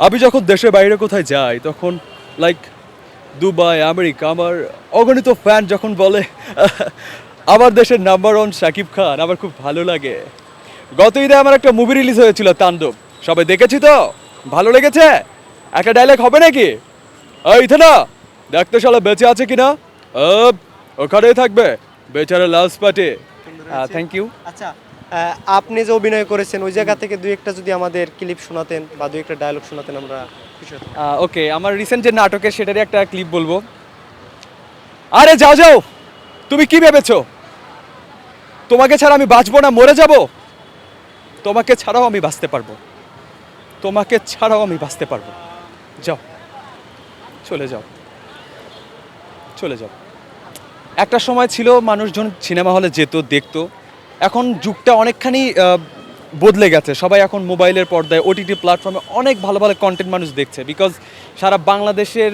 আমি যখন দেশের বাইরে কোথায় যাই তখন লাইক দুবাই আমেরিকা আমার অগণিত ফ্যান যখন বলে আমার দেশের নাম্বার ওয়ান শাকিব খান আমার খুব ভালো লাগে। গত ঈদে আমার একটা মুভি রিলিজ হয়েছিল তাণ্ডব, সবাই দেখেছি তো, ভালো লেগেছে? একটা ডায়লগ হবে নাকি? এই না, দেখতে শালা বেঁচে আছে কিনা, ওখানেই থাকবে বেচারা লাস্ট পার্টি। Thank you. আচ্ছা, আপনি যে অভিনয় করেছেন ওই জায়গা থেকে দুই একটা যদি আমাদের ক্লিপ শোনাতেন বা দুই একটা ডায়লগ শোনাতেন আমরা খুশি হতাম। ওকে, আমার রিসেন্ট যে নাটকের সেটারই একটা ক্লিপ বলবো। আরে যাও যাও, তুমি কি ভেবেছো তোমাকে ছাড়া আমি বাঁচবো না, মরে যাব? তোমাকে ছাড়াও আমি বাঁচতে পারবো, তোমাকে ছাড়াও আমি বাঁচতে পারবো। যাও, চলে যাও, চলে যাও। একটা সময় ছিল মানুষজন সিনেমা হলে যেত, দেখতো। এখন যুগটা অনেকখানি বদলে গেছে। সবাই এখন মোবাইলের পর্দায় ওটিটি প্ল্যাটফর্মে অনেক ভালো ভালো কন্টেন্ট মানুষ দেখছে। বিকজ সারা বাংলাদেশের,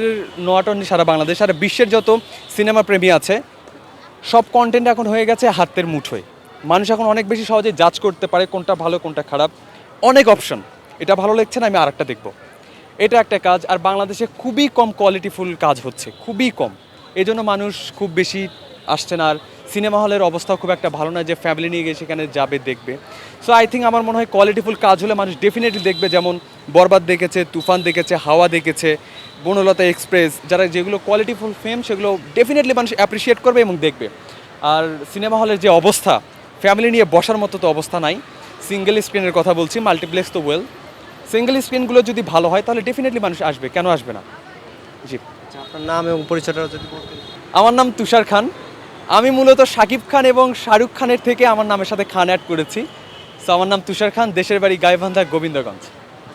নট অনলি সারা বাংলাদেশ, সারা বিশ্বের যত সিনেমা প্রেমী আছে সব কন্টেন্ট এখন হয়ে গেছে হাতের মুঠোয়। মানুষ এখন অনেক বেশি সহজে জাজ করতে পারে কোনটা ভালো কোনটা খারাপ। অনেক অপশন, এটা ভালো লাগছে না আমি আরেকটা দেখবো, এটা একটা কাজ। আর বাংলাদেশে খুবই কম কোয়ালিটিফুল কাজ হচ্ছে, খুবই কম। এই জন্য মানুষ খুব বেশি আসছে না। আর সিনেমা হলের অবস্থাও খুব একটা ভালো না যে ফ্যামিলি নিয়ে গিয়ে সেখানে যাবে দেখবে। সো আই থিঙ্ক আমার মনে হয় কোয়ালিটিফুল কাজ হলে মানুষ ডেফিনেটলি দেখবে। যেমন বরবাদ দেখেছে, তুফান দেখেছে, হাওয়া দেখেছে, বনলতা এক্সপ্রেস, যারা যেগুলো কোয়ালিটিফুল ফিল্ম সেগুলো ডেফিনেটলি মানুষ অ্যাপ্রিসিয়েট করবে এবং দেখবে। আর সিনেমা হলের যে অবস্থা, ফ্যামিলি নিয়ে বসার মতো তো অবস্থা নাই। সিঙ্গেল স্ক্রিনের কথা বলছি, মাল্টিপ্লেক্স তো ওয়েল। সিঙ্গেল স্ক্রিনগুলো যদি ভালো হয় তাহলে ডেফিনেটলি মানুষ আসবে, কেন আসবে না? জি। আচ্ছা, আপনার নাম এবং পরিচয়টা যদি বলতেন। আমার নাম তুষার খান। আমি মূলত শাকিব খান এবং শাহরুখ খানের থেকে আমার নামের সাথে খান অ্যাড করেছি। সো আমার নাম তুষার খান, দেশের বাড়ি গাইবান্ধা, গোবিন্দগঞ্জ।